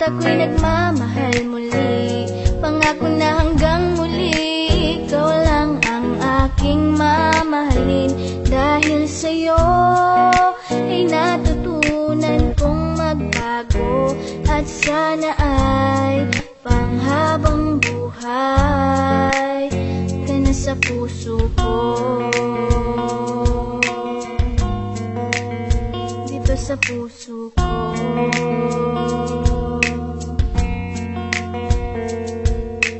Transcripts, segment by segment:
ako'y nagmamahal muli, pangako na hanggang muli, ikaw lang ang aking mamahalin. Dahil sa'yo ay natutunan kong magbago, at sana ay panghabang buhay ka na sa puso ko, dito sa puso ko.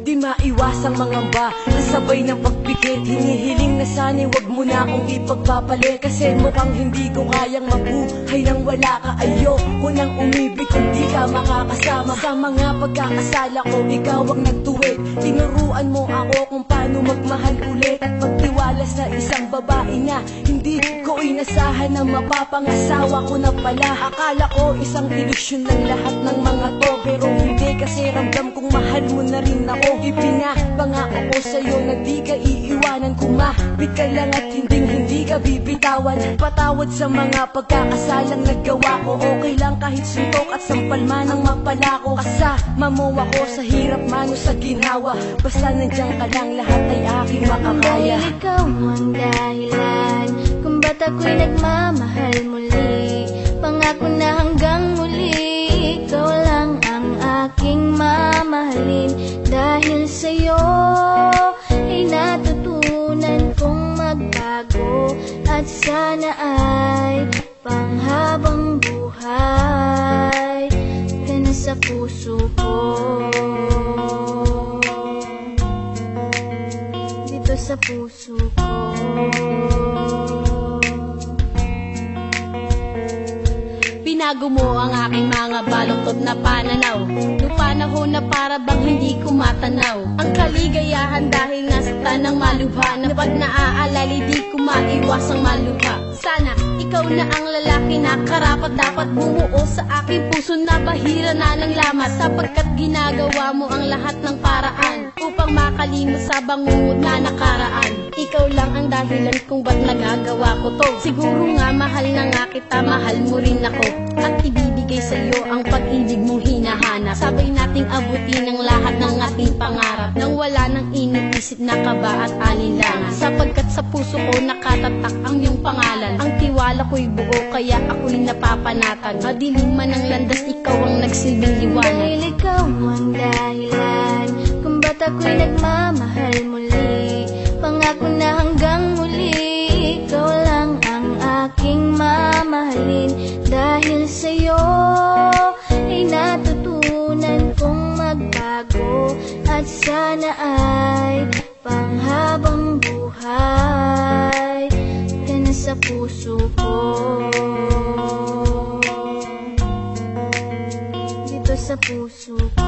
Di maiwasang mangamba, kasabay ng pagpikit, hinihiling na sana'y wag mo na akong ipagpapalit. Kasi mukhang hindi ko kayang mabuhay nang wala ka. Ayoko nang umibig kung di ka makakasama. Sa mga pagkakasala ko, ikaw ang nagtuwid. Tinuruan mo ako kung paano magmahal ulit, at pagtiwala sa isang babae na hindi ko inasahan na mapapangasawa ko na pala. Akala ko isang ilusyon ng lahat ng mga to, pero hindi, kasi ramdam kong mahal mo na rin ako. Ipinapangako ko sa'yo na di ka iiwanan, kumapit ka lang at hindi ka bibitawan. Patawad sa mga pagkakasalang nagawa ko, okay lang kahit suntok at sampal man ang mapala ko. Kasama mo ako sa hirap man o sa ginhawa, basta nandiyan ka lang, lahat ay aking makakaya. Dahil ikaw ang dahilan kung ba't ako'y nagmamahal muli, pangako na hanggang muli, ikaw lang ang aking mamahalin. Dahil sa'yo ay natutunan kong magbago, at sana ay panghabang buhay ka na sa puso ko, dito sa puso ko. Binago mo ang aking mga baluktot na pananaw, nung panahon na para bang hindi ko matanaw ang kaligayahan, dahil nasa tanang malubha na pag naaalala di ko maiwasang malubha. Sana ikaw na ang lalaki na karapat dapat bumuo sa aking puso na bahira na ng lamat, sapagkat ginagawa mo ang lahat ng paraan upang makalimot sa bangungot na nakaraan. Ikaw lang ang dahilan kung ba't nagagawa ko to. Siguro nga mahal na nga kita, mahal mo rin ako, at ibibigay sa iyo ang pag-ibig mong hinahanap. Sabay nating abutin ang lahat ng ating pangarap, nang wala nang iniisip na kaba at alinlangan, sapagkat sa puso ko nakatatak ang iyong pangalan. Ang tiwala ko'y buo, kaya ako'y napapanatag. Madilim man ang landas, ikaw ang nagsilbing liwanag. Dahil ikaw ang dahilan kung ba't ako'y nagmamahal muli, pangako na hanggang muli, ikaw lang ang aking mamahalin. Dahil sa'yo ay natutunan kong magbago, at sana ay panghabang buhay ka na sa puso ko, dito sa puso ko.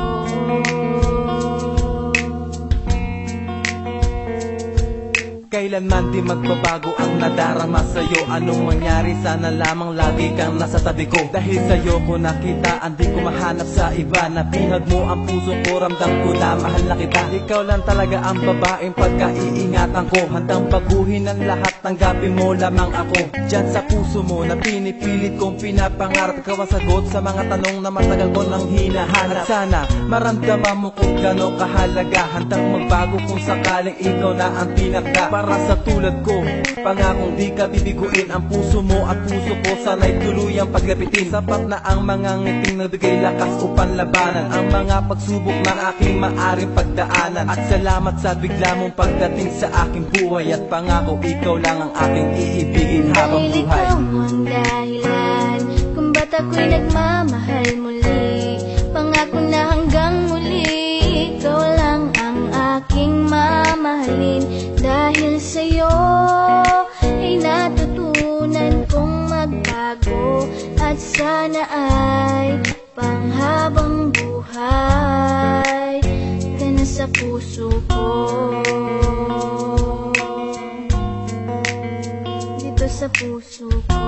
Kailanman di magbabago ang nadarama sa'yo. Anong mangyari, sana lamang lagi kang nasa tabi ko. Dahil sa'yo ko nakita, hindi ko mahanap sa iba. Nabihag mo ang puso ko, ramdam ko na mahal na kita. Ikaw lang talaga ang babaeng pagkaiingatan ko. Handang baguhin ang lahat, tanggapin mo lamang ako. Diyan sa puso mo na pinipilit kong pinapangarap, ikaw ang sagot sa mga tanong na matagal ko nang hinahanap. At sana maramdaman mo kung gano'ng kahalaga, handang magbago kung sakaling ikaw na ang pinaka. Para sa tulad ko, pangakong di ka bibiguin, ang puso mo at puso ko sana'y tuluyang paglapitin. Sapat na ang mga ngiting nagbigay lakas upang labanan ang mga pagsubok na aking maaring pagdaanan. At salamat sa bigla mong pagdating sa aking buhay, at pangako ikaw lang ang aking iibigin habang Dahil buhay. ikaw ang dahilan kung ba't ako'y nagmamahal muli, pangako na hanggang muli, ikaw lang ang aking mamahalin. Dahil sa'yo ay natutunan kong magbago, at sana ay panghabang buhay ka na sa puso ko, dito sa puso ko.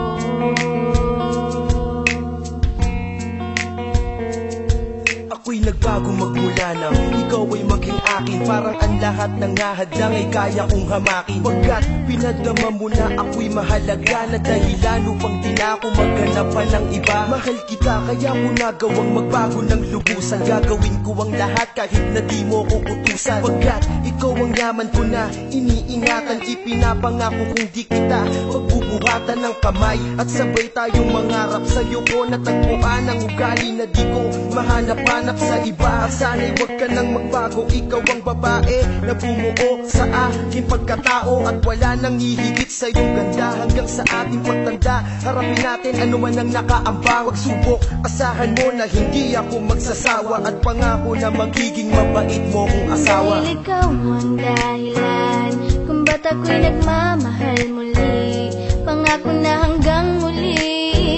ako'y nagbago magmula nang ikaw ay maging akin. Parang ang lahat ng ahadlang ay kaya kong hamakin. Pagkat pinadama mo na ako'y mahalaga na dahilan upang di na ako maghanap pa ng iba. Mahal kita kaya mo nagawang magbago ng lubusan. Gagawin ko ang lahat kahit na di mo ko utusan. Pagkat ikaw ang yaman ko na iniingatan. Ipinapangako kung di kita pagbubuhatan ng kamay. At sabay tayong mangarap sa'yo ko natagpuan ang ugali na di ko mahanap-hanap sa iba. Sana'y wag ka nang magbago, ikaw ang babae na bumuo sa aking pagkatao. At wala nang hihigit sa iyong ganda hanggang sa ating pagtanda. Harapin natin ano man ang nakaambang. Wag subok, asahan mo na hindi ako magsasawa. At pangako na magiging mabait mo kong asawa. Dahil ikaw ang dahilan kung ba't ako'y nagmamahal muli. Pangako na hanggang muli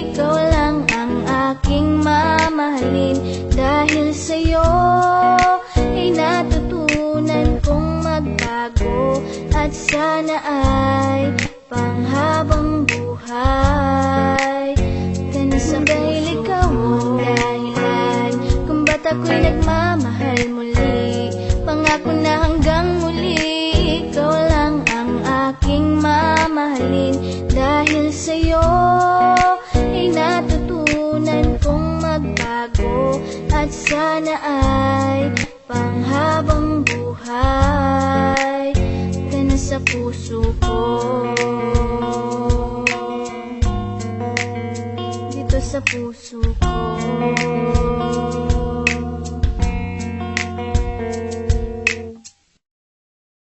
ikaw lang ang aking mamahalin. Dahil sa'yo ay natutunan kong magbago. At sana ay panghabang buhay ka na sa dahil ikaw ang dahilan kung ba't ako'y nagmamahal muli. Pangako na hanggang muli ikaw lang ang aking mamahalin. Dahil sa'yo ay natutunan kong magbago. At sana ay panghabang buhay ka na sa puso ko. Dito sa puso ko.